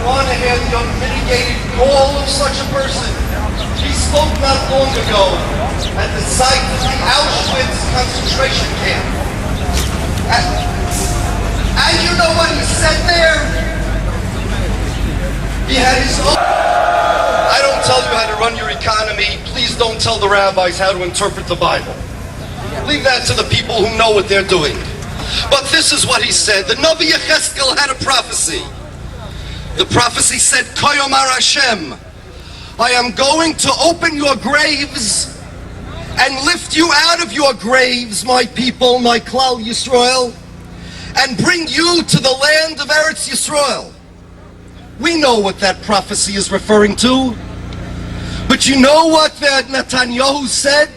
Want to hear the unmitigated gall of such a person? He spoke not long ago at the site of the Auschwitz concentration camp. And you know what he said there? He had his own... I don't tell you how to run your economy. Please don't tell the rabbis how to interpret the Bible. Leave that to the people who know what they're doing. But this is what he said. The Navi Yechezkel had a prophecy. The prophecy said, Koyomar Hashem, I am going to open your graves and lift you out of your graves, my people, my Klal Yisrael, and bring you to the land of Eretz Yisrael. We know what that prophecy is referring to. But you know what that Netanyahu said?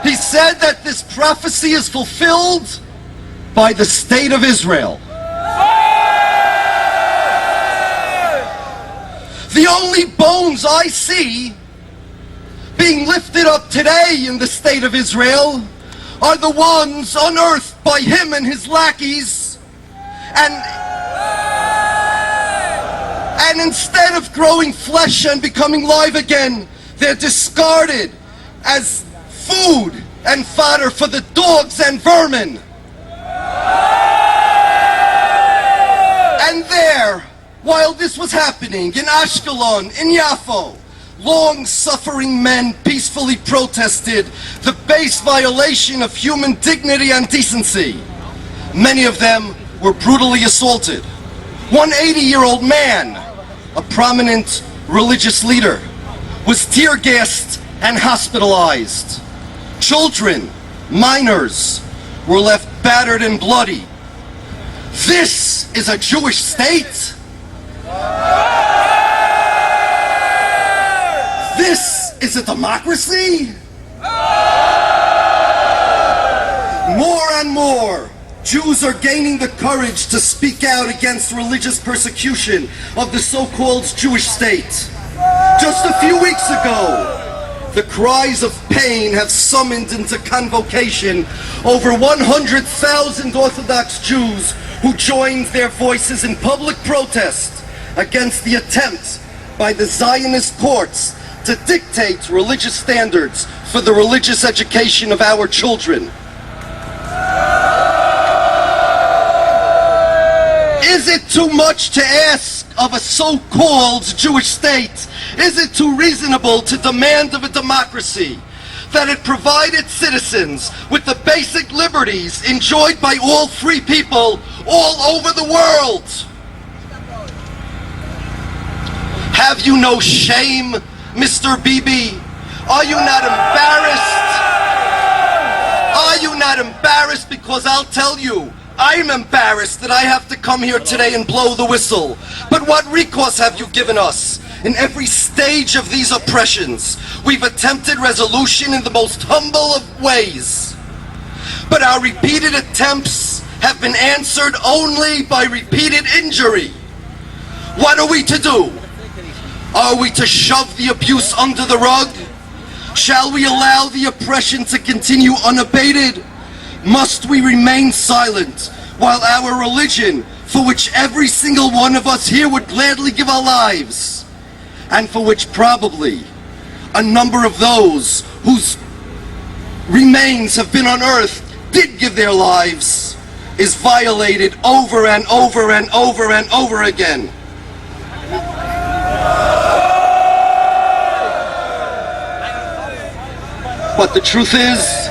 He said that this prophecy is fulfilled by the state of Israel. The only bones I see being lifted up today in the state of Israel are the ones unearthed by him and his lackeys, and instead of growing flesh and becoming live again, they're discarded as food and fodder for the dogs and vermin. And there, while this was happening in Ashkelon, in Yaakov, long-suffering men peacefully protested the base violation of human dignity and decency. Many of them were brutally assaulted. One 80-year-old man, a prominent religious leader, was tear-gassed and hospitalized. Children, minors, were left battered and bloody. This is a Jewish state? This is a democracy? More and more, Jews are gaining the courage to speak out against religious persecution of the so-called Jewish state. Just a few weeks ago, the cries of pain have summoned into convocation over 100,000 Orthodox Jews who joined their voices in public protest against the attempt by the Zionist courts to dictate religious standards for the religious education of our children. Is it too much to ask of a so-called Jewish state? Is it too reasonable to demand of a democracy that it provide its citizens with the basic liberties enjoyed by all free people all over the world? Have you no shame, Mr. Bibi? Are you not embarrassed? Are you not embarrassed? Because I'll tell you, I'm embarrassed that I have to come here today and blow the whistle. But what recourse have you given us? In every stage of these oppressions, we've attempted resolution in the most humble of ways. But our repeated attempts have been answered only by repeated injury. What are we to do? Are we to shove the abuse under the rug? Shall we allow the oppression to continue unabated? Must we remain silent while our religion, for which every single one of us here would gladly give our lives, and for which probably a number of those whose remains have been unearthed did give their lives, is violated over and over and over and over again? But the truth is,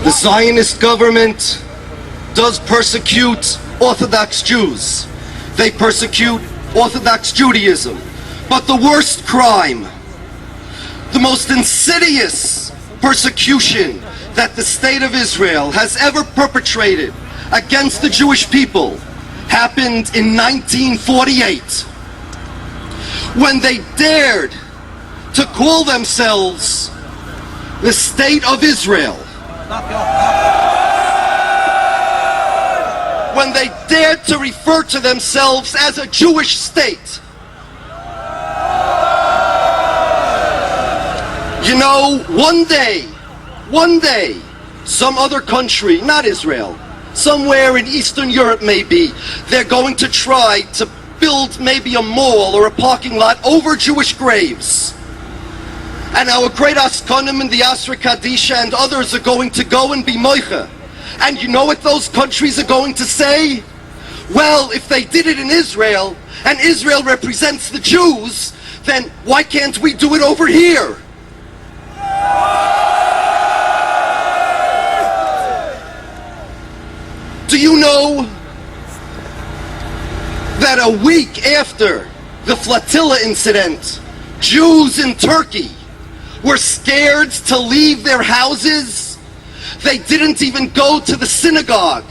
the Zionist government does persecute Orthodox Jews. They persecute Orthodox Judaism. But the worst crime, the most insidious persecution that the state of Israel has ever perpetrated against the Jewish people happened in 1948, when they dared to call themselves the State of Israel, when they dared to refer to themselves as a Jewish state. You know, one day, some other country, not Israel, somewhere in Eastern Europe maybe, they're going to try to build maybe a mall or a parking lot over Jewish graves. And our great Askanim in the Asra Kadisha and others are going to go and be moicha. And you know what those countries are going to say? Well, if they did it in Israel, and Israel represents the Jews, then why can't we do it over here? Do you know that a week after the flotilla incident, Jews in Turkey were scared to leave their houses? They didn't even go to the synagogue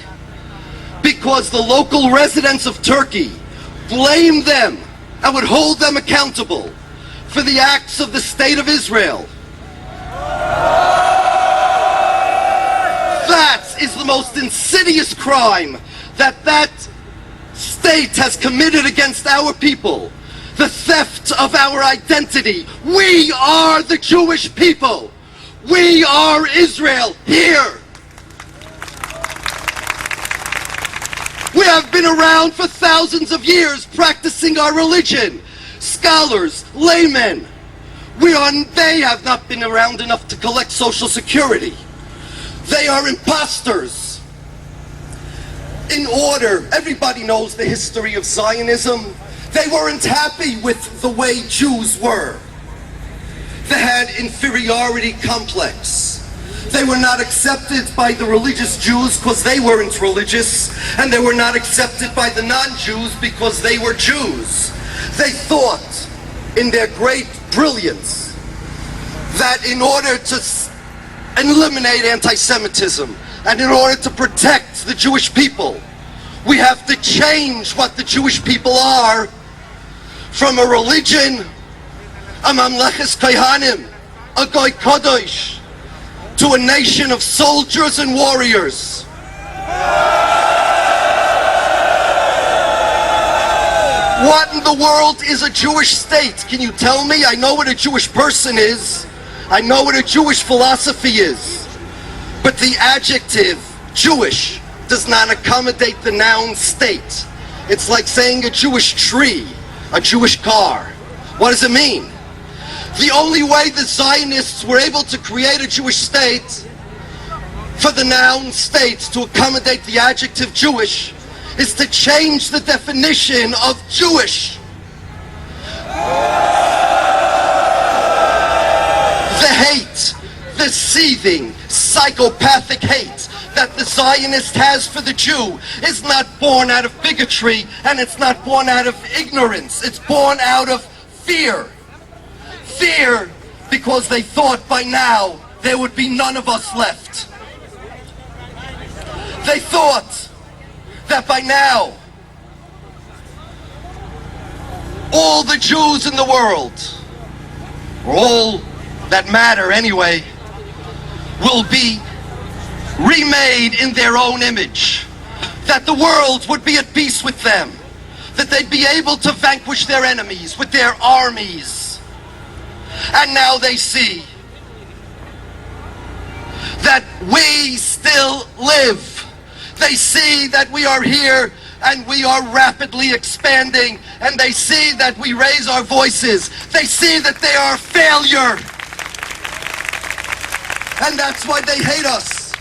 because the local residents of Turkey blamed them and would hold them accountable for the acts of the State of Israel. That is the most insidious crime that state has committed against our people. The theft of our identity. We are the Jewish people. We are Israel here. We have been around for thousands of years practicing our religion. Scholars, laymen. They have not been around enough to collect Social Security. They are imposters. Everybody knows the history of Zionism. They weren't happy with the way Jews were. They had inferiority complex. They were not accepted by the religious Jews because they weren't religious, and they were not accepted by the non-Jews because they were Jews. They thought, in their great brilliance, that in order to eliminate anti-Semitism and in order to protect the Jewish people, we have to change what the Jewish people are from a religion, a Mamleches Kohanim, a Goy Kodesh, to a nation of soldiers and warriors. What in the world is a Jewish state? Can you tell me? I know what a Jewish person is. I know what a Jewish philosophy is. But the adjective Jewish does not accommodate the noun state. It's like saying a Jewish tree, a Jewish car. What does it mean? The only way the Zionists were able to create a Jewish state for the noun state to accommodate the adjective Jewish is to change the definition of Jewish. The hate, the seething, psychopathic hate that the Zionist has for the Jew is not born out of bigotry, and it's not born out of ignorance. It's born out of fear. Fear because they thought by now there would be none of us left. They thought that by now all the Jews in the world, or all that matter anyway, will be remade in their own image. That the world would be at peace with them. That they'd be able to vanquish their enemies with their armies. And now they see that we still live. They see that we are here and we are rapidly expanding, and they see that we raise our voices. They see that they are a failure. And that's why they hate us.